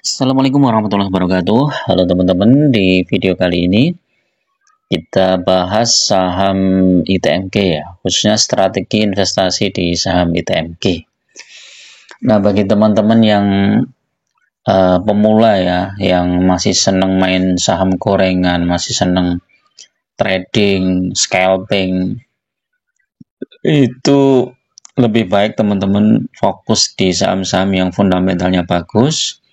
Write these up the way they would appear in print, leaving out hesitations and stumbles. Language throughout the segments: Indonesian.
Assalamualaikum warahmatullahi wabarakatuh. Halo teman-teman, di video kali ini kita bahas saham ITMG ya, khususnya strategi investasi di saham ITMG. Nah, bagi teman-teman yang pemula ya, yang masih seneng main saham gorengan, masih seneng trading, scalping, itu lebih baik teman-teman fokus di saham-saham yang fundamentalnya bagus,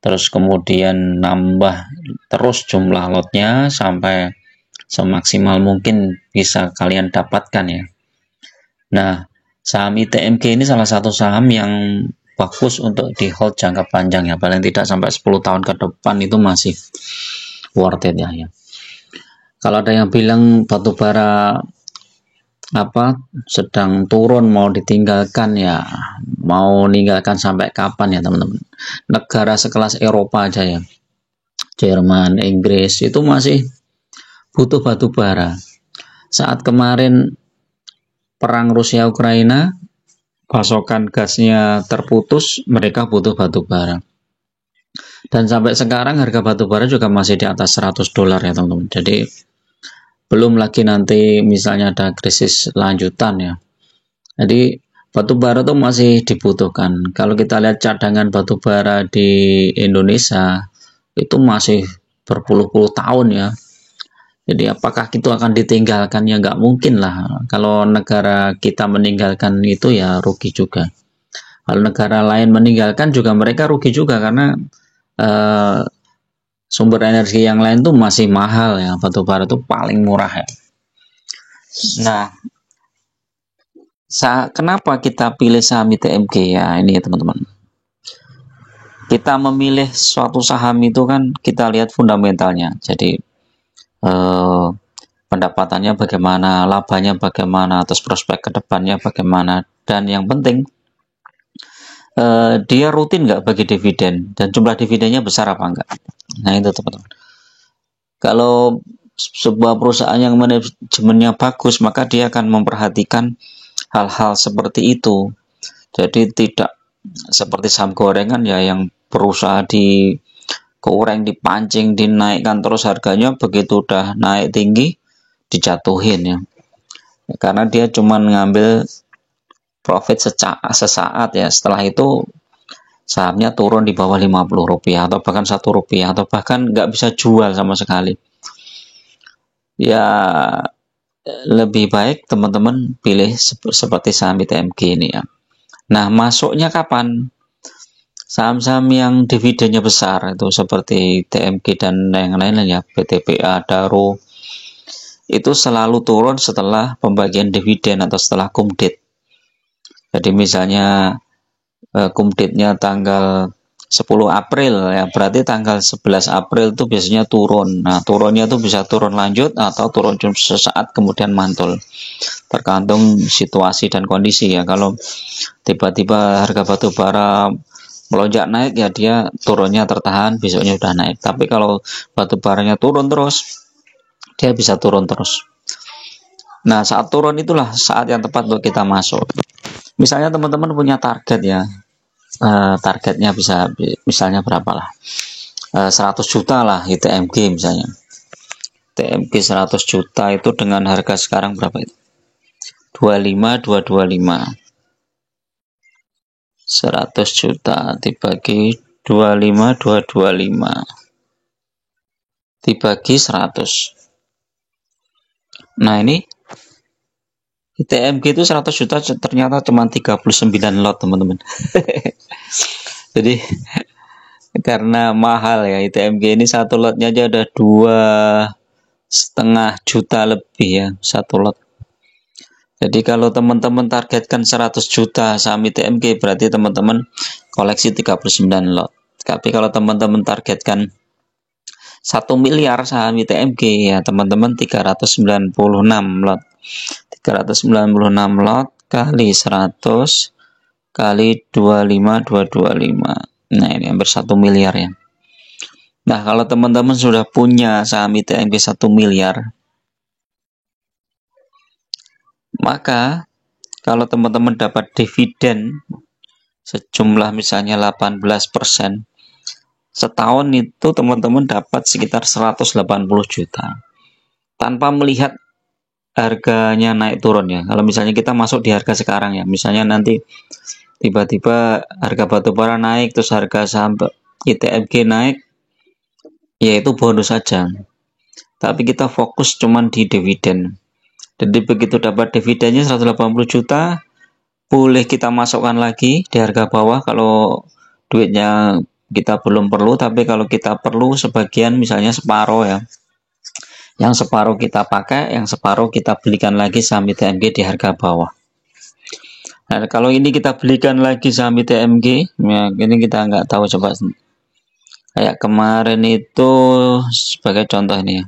terus kemudian nambah terus jumlah lotnya sampai semaksimal mungkin bisa kalian dapatkan ya. Nah, saham ITMG ini salah satu saham yang bagus untuk di hold jangka panjang ya, paling tidak sampai 10 tahun ke depan itu masih worth it ya. Kalau ada yang bilang batubara sedang turun mau ditinggalkan ya, mau meninggalkan sampai kapan ya teman-teman. Negara sekelas Eropa aja ya, Jerman, Inggris itu masih butuh batubara. Saat kemarin perang Rusia Ukraina, pasokan gasnya terputus, mereka butuh batubara. Dan sampai sekarang harga batubara juga masih di atas $100 ya teman-teman. Jadi belum lagi nanti misalnya ada krisis lanjutan ya. Jadi batubara itu masih dibutuhkan. Kalau kita lihat cadangan batubara di Indonesia itu masih berpuluh-puluh tahun ya. Jadi apakah itu akan ditinggalkan? Ya nggak mungkin lah. Kalau negara kita meninggalkan itu ya rugi juga. Kalau negara lain meninggalkan juga mereka rugi juga karena sumber energi yang lain tuh masih mahal ya. Batubara itu paling murah ya. Nah, kenapa kita pilih saham ITMG ya ini ya teman-teman. Kita memilih suatu saham itu kan kita lihat fundamentalnya. Jadi pendapatannya bagaimana, labanya bagaimana, terus prospek kedepannya bagaimana, dan yang penting dia rutin nggak bagi dividen dan jumlah dividennya besar apa enggak. Nah itu teman-teman. Kalau sebuah perusahaan yang manajemennya bagus maka dia akan memperhatikan hal-hal seperti itu. Jadi tidak seperti saham gorengan ya yang berusaha digoreng, dipancing, dinaikkan terus harganya, begitu udah naik tinggi dijatuhin ya. Karena dia cuma ngambil profit sesaat ya, setelah itu sahamnya turun di bawah Rp50 atau bahkan Rp1 atau bahkan nggak bisa jual sama sekali. Ya lebih baik teman-teman pilih seperti saham ITMG ini ya. Nah, masuknya kapan? Saham-saham yang dividennya besar itu seperti TMG dan yang lain-lain ya, BTPA, Daro, itu selalu turun setelah pembagian dividen atau setelah kumdit. Jadi misalnya kumditnya tanggal 10 April ya, berarti tanggal 11 April itu biasanya turun. Nah, turunnya itu bisa turun lanjut atau turun sesaat kemudian mantul. Tergantung situasi dan kondisi ya. Kalau tiba-tiba harga batubara melonjak naik ya dia turunnya tertahan, besoknya udah naik. Tapi kalau batubaranya turun terus, dia bisa turun terus. Nah, saat turun itulah saat yang tepat untuk kita masuk. Misalnya teman-teman punya target ya, targetnya bisa misalnya berapa lah, 100 juta lah ITMG misalnya. TMG 100 juta itu dengan harga sekarang berapa itu? 25,225. 100 juta dibagi 25,225 dibagi 100. Nah, ini ITMG itu 100 juta ternyata cuma 39 lot teman-teman. Jadi karena mahal ya ITMG ini, satu lotnya aja ada 2,5 juta lebih ya satu lot. Jadi kalau teman-teman targetkan 100 juta saham ITMG berarti teman-teman koleksi 39 lot. Tapi kalau teman-teman targetkan 1 miliar saham ITMG ya teman-teman 396 lot. 396 lot kali 100 kali 25,225. Nah, ini hampir 1 miliar ya. Nah, kalau teman-teman sudah punya saham ITMG 1 miliar, maka kalau teman-teman dapat dividen sejumlah misalnya 18%, setahun itu teman-teman dapat sekitar 180 juta tanpa melihat harganya naik turun ya. Kalau misalnya kita masuk di harga sekarang ya, misalnya nanti tiba-tiba harga batubara naik, terus harga saham ITMG naik, ya itu bonus saja. Tapi kita fokus cuman di dividen. Jadi begitu dapat dividennya 180 juta, boleh kita masukkan lagi di harga bawah kalau duitnya kita belum perlu, tapi kalau kita perlu sebagian, misalnya separuh ya, yang separuh kita pakai, yang separuh kita belikan lagi saham ITMG di harga bawah. Nah, kalau ini kita belikan lagi saham ITMG, ya ini kita nggak tahu, coba kayak kemarin itu sebagai contoh ini ya.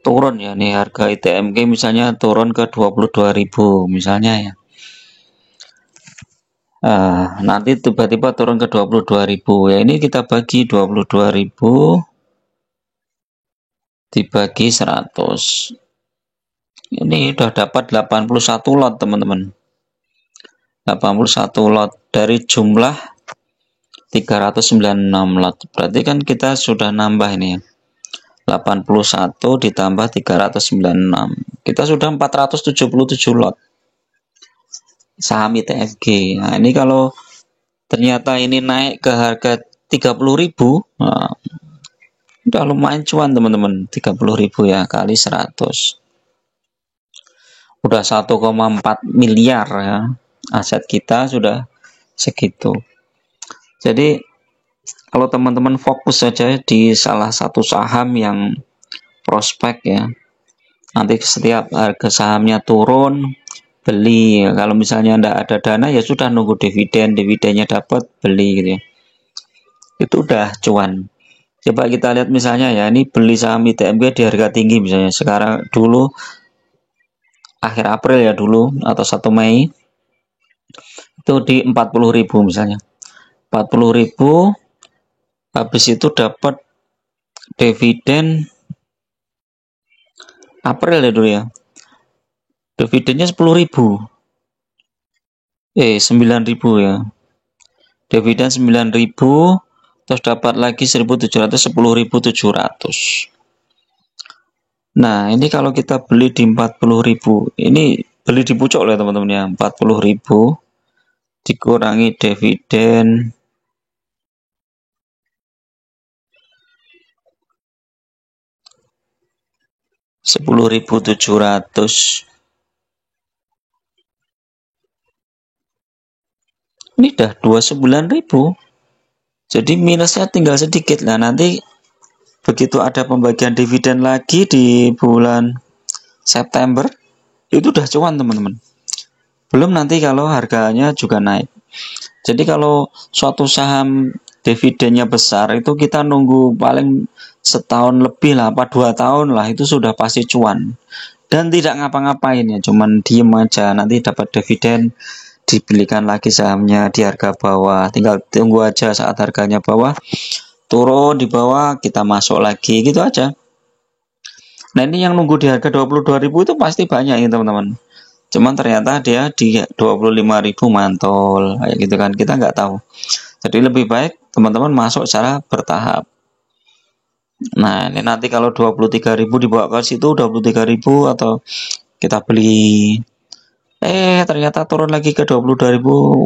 Turun ya nih harga ITMG misalnya turun ke 22.000 misalnya ya. Nanti tiba-tiba turun ke 22.000 ya, ini kita bagi 22.000 dibagi 100, ini udah dapat 81 lot teman-teman, 81 lot dari jumlah 396 lot, berarti kan kita sudah nambah ini ya, 81 ditambah 396, kita sudah 477 lot saham ITFG. Nah ini kalau ternyata ini naik ke harga 30.000, nah, udah lumayan cuan teman-teman, 30.000 ya kali 100, udah 1,4 miliar ya, aset kita sudah segitu. Jadi kalau teman-teman fokus saja di salah satu saham yang prospek ya, nanti setiap harga sahamnya turun beli, kalau misalnya tidak ada dana ya sudah nunggu dividennya dapat beli gitu ya, itu udah cuan. Coba kita lihat misalnya ya, ini beli saham ITMG di harga tinggi misalnya sekarang, dulu akhir April ya dulu, atau 1 Mei itu di 40.000 misalnya, 40.000, habis itu dapat dividen April ya dulu ya, dividennya 10.000, 9.000 ya, dividen 9.000, terus dapat lagi 1.700, 10.700. Nah ini kalau kita beli di 40.000, ini beli di pucuk loh teman-teman ya, 40.000 dikurangi dividen 10.700, ini udah 29.000, jadi minusnya tinggal sedikit lah. Nanti begitu ada pembagian dividen lagi di bulan September, itu udah cuan teman-teman. Belum nanti kalau harganya juga naik. Jadi kalau suatu saham dividennya besar, itu kita nunggu paling setahun lebih lah, apa 2 tahun lah, itu sudah pasti cuan. Dan tidak ngapa-ngapain ya, cuman diem aja, nanti dapat dividen, dibelikan lagi sahamnya di harga bawah, tinggal tunggu aja saat harganya bawah, turun di bawah, kita masuk lagi, gitu aja. Nah ini yang nunggu di harga 22.000 itu pasti banyak ya teman-teman. Cuman ternyata dia di 25.000 mantul, kayak gitu kan, kita nggak tahu. Jadi lebih baik teman-teman masuk secara bertahap. Nah ini nanti kalau 23.000 dibawa ke situ, 23.000 atau kita beli, ternyata turun lagi ke 22.000,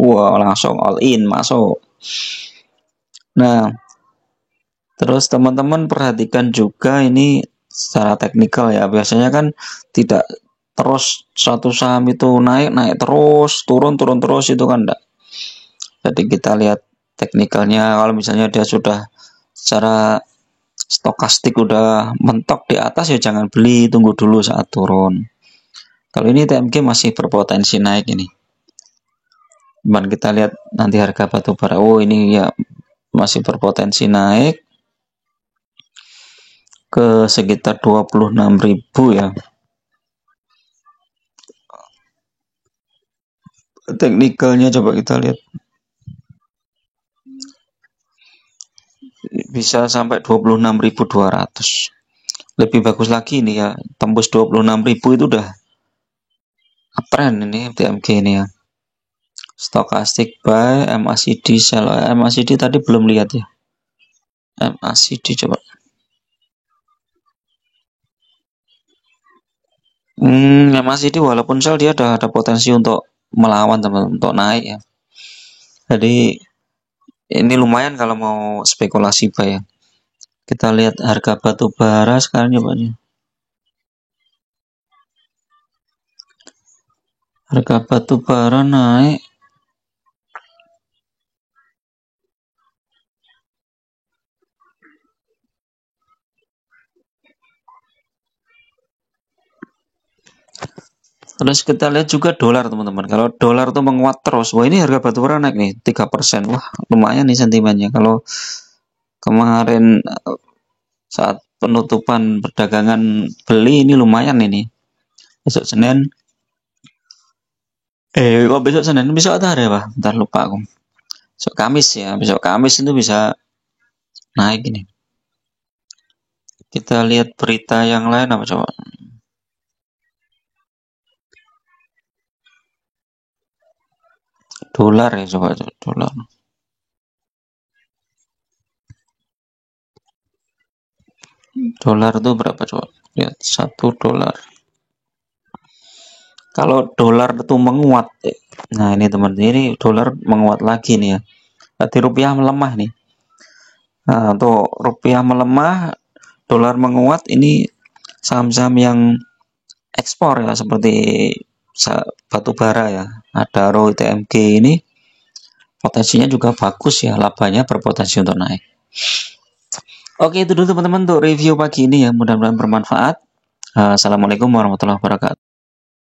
wah langsung all in masuk. Nah terus teman-teman perhatikan juga ini secara teknikal ya, biasanya kan tidak terus satu saham itu naik terus, turun terus, itu kan enggak. Jadi kita lihat teknikalnya, kalau misalnya dia sudah secara stokastik udah mentok di atas ya jangan beli, tunggu dulu saat turun. Kalau ini TMG masih berpotensi naik ini. Cuman kita lihat nanti harga batu bara, ini ya masih berpotensi naik ke sekitar 26.000 ya. Teknikalnya coba kita lihat, bisa sampai 26.200. Lebih bagus lagi ini ya, tembus 26.000 itu udah uptrend ini TMG ini ya. Stochastic buy, MACD sell. MACD tadi belum lihat ya. MACD coba. MACD walaupun sell dia ada potensi untuk melawan teman-teman, untuk naik ya. Jadi ini lumayan kalau mau spekulasi buy ya. Kita lihat harga batu bara sekarang coba nih. Harga batu bara naik. Terus kita lihat juga dolar teman-teman. Kalau dolar tuh menguat terus, wah ini harga batu bara naik nih 3%. Wah lumayan nih sentimennya. Kalau kemarin saat penutupan perdagangan beli ini lumayan ini. Besok Senin. Kok besok Senin? Besok ada hari apa? Ntar lupa aku. Besok Kamis ya. Besok Kamis itu bisa naik ini. Kita lihat berita yang lain apa coba. Dolar ya coba dolar. Dolar itu berapa coba? Lihat 1 dolar. Kalau dolar itu menguat, nah ini teman, ini dolar menguat lagi nih ya. Berarti rupiah melemah nih. Nah, untuk rupiah melemah, dolar menguat, ini saham-saham yang ekspor ya seperti batu bara ya. Adaro, ITMG ini potensinya juga bagus ya, labanya berpotensi untuk naik. Oke, itu dulu teman-teman untuk review pagi ini ya, mudah-mudahan bermanfaat. Assalamualaikum warahmatullahi wabarakatuh.